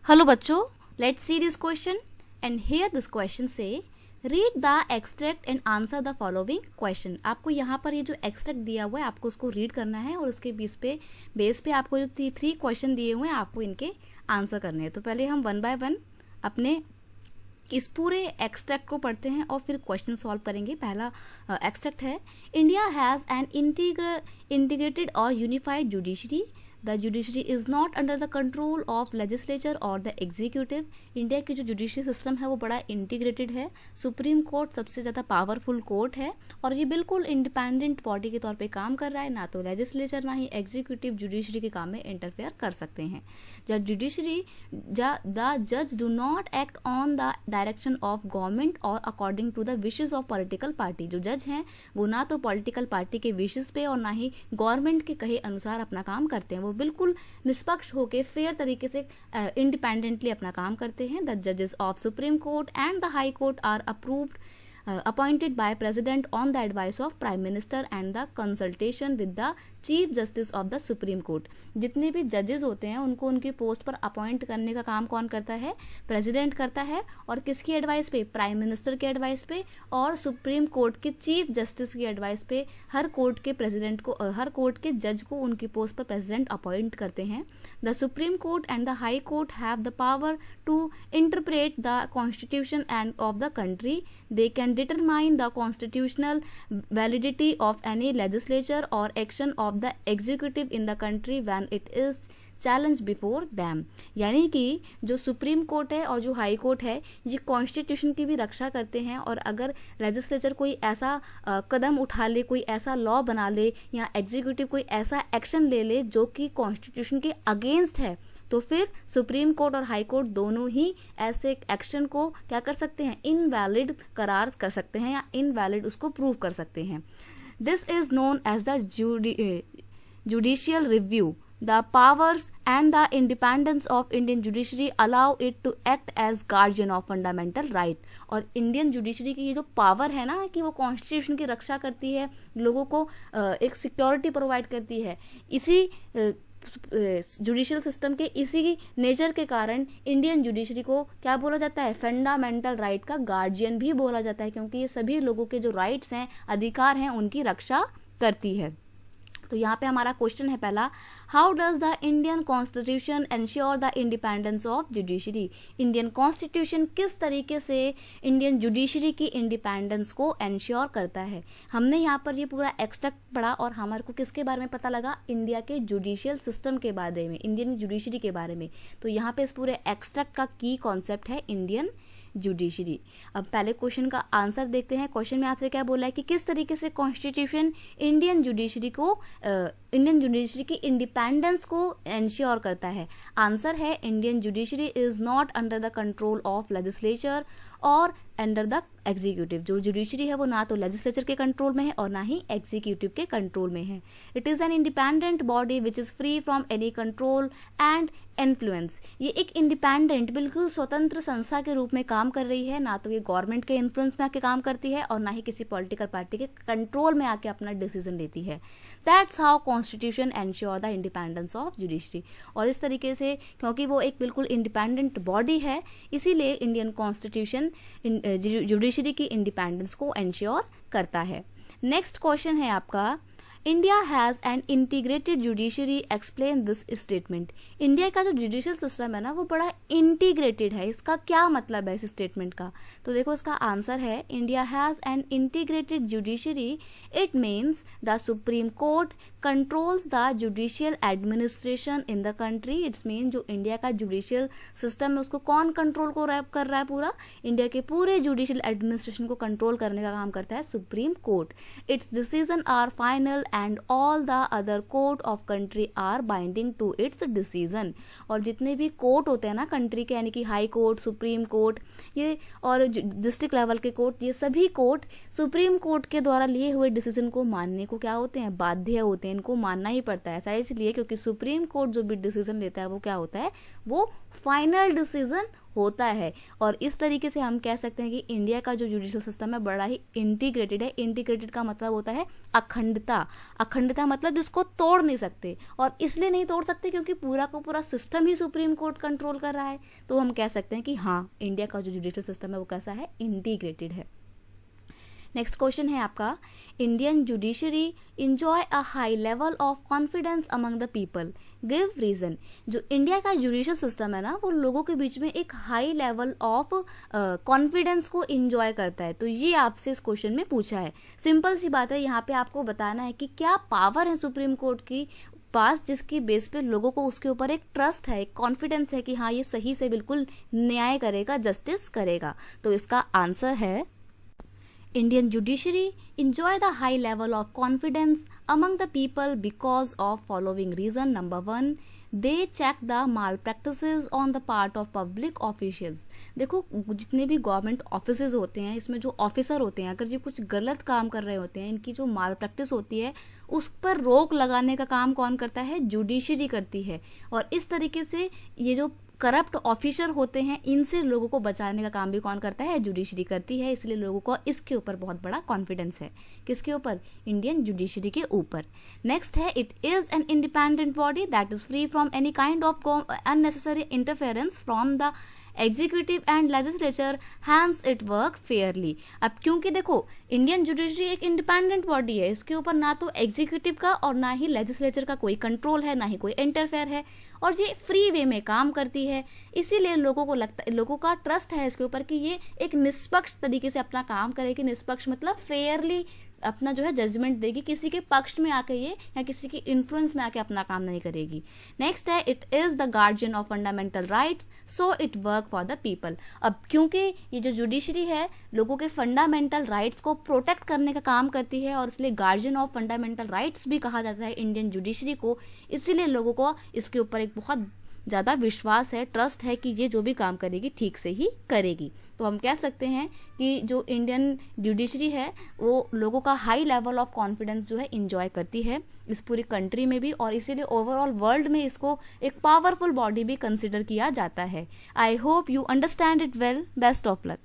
Hello बच्चों, let's see this question and here this question say read the extract and answer the following question. आपको यहाँ पर ये जो एक्सट्रैक्ट दिया हुआ है आपको उसको रीड करना है और उसके बेस पे आपको जो 3 क्वेश्चन दिए हुए हैं आपको इनके आंसर करने हैं। तो पहले हम 1 बाय 1 अपने इस पूरे एक्सट्रैक्ट को पढ़ते हैं और फिर क्वेश्चन सॉल्व करेंगे। पहला एक्सट्रैक्ट है, इंडिया हैज़ एन इंटीग्रेटेड और unified judiciary. The judiciary is not under the control of legislature और द एग्जीक्यूटिव। इंडिया की जो जुडिशरी सिस्टम है वो बड़ा इंटीग्रेटेड है। सुप्रीम कोर्ट सबसे ज़्यादा पावरफुल कोर्ट है और ये बिल्कुल इंडिपेंडेंट बॉडी के तौर पे काम कर रहा है। ना तो लेजिस्लेचर ना ही एग्जीक्यूटिव जुडिशरी के काम में इंटरफेयर कर सकते हैं। द जुडिशरी द जज do not act on the direction of government और according to the wishes of political party. जो जज हैं वो ना तो पॉलिटिकल पार्टी के विशेज पे और ना ही गवर्नमेंट के कहे अनुसार अपना काम करते हैं। वो बिल्कुल निष्पक्ष होकर फेयर तरीके से इंडिपेंडेंटली अपना काम करते हैं। द जजेस of supreme court and the high court are approved appointed by president on the advice of prime minister and the consultation with the chief justice of the supreme court. जितने भी जजेस होते हैं उनको उनकी पोस्ट पर appoint करने का काम कौन करता है? प्रेसिडेंट करता है। और किसकी एडवाइस पे? प्राइम मिनिस्टर के एडवाइस पे और सुप्रीम कोर्ट के चीफ जस्टिस की एडवाइस पे हर कोर्ट के प्रेसिडेंट को हर कोर्ट के जज को उनकी पोस्ट पर प्रेसिडेंट अपॉइंट करते हैं। The supreme court and the high court have the power to interpret the constitution and of the country. They can determine the constitutional validity of any legislature और action of the executive in the country when it is challenge before them. यानी कि जो supreme court है और जो high court है ये constitution की भी रक्षा करते हैं और अगर लेजिस्लेचर कोई ऐसा कदम उठा ले, कोई ऐसा लॉ बना ले या एग्जीक्यूटिव कोई ऐसा एक्शन ले ले जो कि कॉन्स्टिट्यूशन के अगेंस्ट है तो फिर सुप्रीम कोर्ट और हाई कोर्ट दोनों ही ऐसे एक्शन को क्या कर सकते हैं? इनवैलिड करार कर सकते हैं या इनवैलिड उसको प्रूव कर सकते हैं। This is known as the judicial review. The powers and the independence of Indian judiciary allow it to act as guardian of fundamental right। और इंडियन जुडिशरी की ये जो पावर है ना कि वो कॉन्स्टिट्यूशन की रक्षा करती है, लोगों को एक सिक्योरिटी प्रोवाइड करती है, इसी जुडिशियल सिस्टम के इसी नेचर के कारण इंडियन जुडिशरी को क्या बोला जाता है? फंडामेंटल राइट का गार्जियन भी बोला जाता है, क्योंकि ये सभी लोगों के जो राइट्स हैं, अधिकार हैं, उनकी रक्षा करती है। तो यहाँ पे हमारा क्वेश्चन है पहला, how does the Indian constitution ensure the independence of judiciary. Indian constitution किस तरीके से इंडियन जुडिशरी की इंडिपेंडेंस को एंश्योर करता है? हमने यहाँ पर ये पूरा एक्सट्रैक्ट पढ़ा और हमारे को किसके बारे में पता लगा? इंडिया के जुडिशियल सिस्टम के बारे में, इंडियन जुडिशरी के बारे में। तो यहाँ पे इस पूरे एक्सट्रैक्ट का की कॉन्सेप्ट है इंडियन जुडिशरी। अब पहले क्वेश्चन का आंसर देखते हैं। क्वेश्चन में आपसे क्या बोला है कि किस तरीके से कॉन्स्टिट्यूशन इंडियन जुडिशरी की इंडिपेंडेंस को एंश्योर करता है। आंसर है Indian judiciary is not under the control of legislature और अंडर द एग्जीक्यूटिव। जो जुडिशरी है वो ना तो लेजिस्लेचर के कंट्रोल में है और ना ही एग्जीक्यूटिव के कंट्रोल में है। It is an independent body which is free from any control and influence. ये एक इंडिपेंडेंट बिल्कुल स्वतंत्र संस्था के रूप में काम कर रही है, ना तो ये गवर्नमेंट के इन्फ्लुएंस में आके काम करती है और ना ही किसी पॉलिटिकल पार्टी के कंट्रोल में आके अपना डिसीजन लेती है। That's how constitution ensure the independence of judiciary. और इस तरीके से क्योंकि वो एक बिल्कुल इंडिपेंडेंट बॉडी है इसीलिए इंडियन कॉन्स्टिट्यूशन जुडिशरी की इंडिपेंडेंस को एंश्योर करता है। नेक्स्ट क्वेश्चन है आपका, India has an integrated judiciary, explain this statement. India का जो जुडिशियल सिस्टम है ना वो बड़ा इंटीग्रेटेड है। इसका क्या मतलब है इस स्टेटमेंट का? तो देखो इसका आंसर है, India has an integrated judiciary, it means the supreme court controls the judicial administration in the country. It's mean जो इंडिया का जुडिशियल सिस्टम है उसको कौन कंट्रोल को रैप कर रहा है? पूरा इंडिया के पूरे जुडिशियल एडमिनिस्ट्रेशन को कंट्रोल करने का काम करता है supreme court. Its decision are final and all the other court of country are binding to its decision। और जितने भी कोर्ट होते हैं ना कंट्री के, यानी कि हाई कोर्ट, सुप्रीम कोर्ट, ये और डिस्ट्रिक्ट लेवल के कोर्ट, ये सभी कोर्ट सुप्रीम कोर्ट के द्वारा लिए हुए डिसीजन को मानने को क्या होते हैं? बाध्य होते हैं, इनको मानना ही पड़ता है। ऐसा इसलिए क्योंकि सुप्रीम कोर्ट जो भी डिसीजन लेता है वो क्या होता है? वो फाइनल डिसीजन होता है। और इस तरीके से हम कह सकते हैं कि इंडिया का जो जुडिशल सिस्टम है बड़ा ही इंटीग्रेटेड है। इंटीग्रेटेड का मतलब होता है अखंडता। अखंडता मतलब जिसको तोड़ नहीं सकते, और इसलिए नहीं तोड़ सकते क्योंकि पूरा का पूरा सिस्टम ही सुप्रीम कोर्ट कंट्रोल कर रहा है। तो हम कह सकते हैं कि हाँ, इंडिया का जो जुडिशल सिस्टम है वो कैसा है, इंटीग्रेटेड है। नेक्स्ट क्वेश्चन है आपका, Indian judiciary enjoy a high level of confidence among the people, give reason. जो इंडिया का जुडिशल सिस्टम है ना, वो लोगों के बीच में एक हाई लेवल ऑफ कॉन्फिडेंस को इंजॉय करता है। तो ये आपसे इस क्वेश्चन में पूछा है। सिंपल सी बात है, यहाँ पे आपको बताना है कि क्या पावर है सुप्रीम कोर्ट की पास जिसकी बेस पे लोगों को उसके ऊपर एक ट्रस्ट है, एक कॉन्फिडेंस है कि हाँ ये सही से बिल्कुल न्याय करेगा, जस्टिस करेगा। तो इसका आंसर है, Indian judiciary enjoy the high level of confidence among the people because of following reason. Number 1, they check the malpractices on the part of public officials. देखो, जितने भी गवर्नमेंट ऑफिसेज होते हैं, इसमें जो ऑफिसर होते हैं, अगर ये कुछ गलत काम कर रहे होते हैं, इनकी जो माल प्रैक्टिस होती है उस पर रोक लगाने का काम कौन करता है, जुडिशरी करती है। और इस तरीके से ये जो करप्ट ऑफिसर होते हैं, इनसे लोगों को बचाने का काम भी कौन करता है, जुडिशरी करती है। इसलिए लोगों को इसके ऊपर बहुत बड़ा कॉन्फिडेंस है। किसके ऊपर, इंडियन जुडिशरी के ऊपर। नेक्स्ट है, it is an independent body that is free from any kind of unnecessary interference from the executive and legislature, hence it work fairly. अब क्योंकि देखो, इंडियन जुडिशरी एक इंडिपेंडेंट बॉडी है, इसके ऊपर ना तो एग्जीक्यूटिव का और ना ही लेजिस्लेचर का कोई कंट्रोल है, ना ही कोई इंटरफेयर है, और ये फ्री वे में काम करती है। इसीलिए लोगों को लगता है, लोगों का ट्रस्ट है इसके ऊपर कि ये एक निष्पक्ष तरीके से अपना काम करेगी। निष्पक्ष मतलब फेयरली अपना जो है जजमेंट देगी, किसी के पक्ष में आके ये या किसी के इन्फ्लुएंस में आके अपना काम नहीं करेगी। नेक्स्ट है, it is the guardian of fundamental rights so it work for the people. अब क्योंकि ये जो जुडिशरी है लोगों के फंडामेंटल राइट्स को प्रोटेक्ट करने का काम करती है, और इसलिए गार्जियन ऑफ फंडामेंटल राइट्स भी कहा जाता है इंडियन जुडिशरी को। इसीलिए लोगों को इसके ऊपर एक बहुत ज़्यादा विश्वास है, ट्रस्ट है कि ये जो भी काम करेगी ठीक से ही करेगी। तो हम कह सकते हैं कि जो इंडियन जुडिशरी है वो लोगों का हाई लेवल ऑफ कॉन्फिडेंस जो है इंजॉय करती है इस पूरी कंट्री में भी, और इसीलिए ओवरऑल वर्ल्ड में इसको एक पावरफुल बॉडी भी कंसिडर किया जाता है। I hope you understand it well. Best of luck.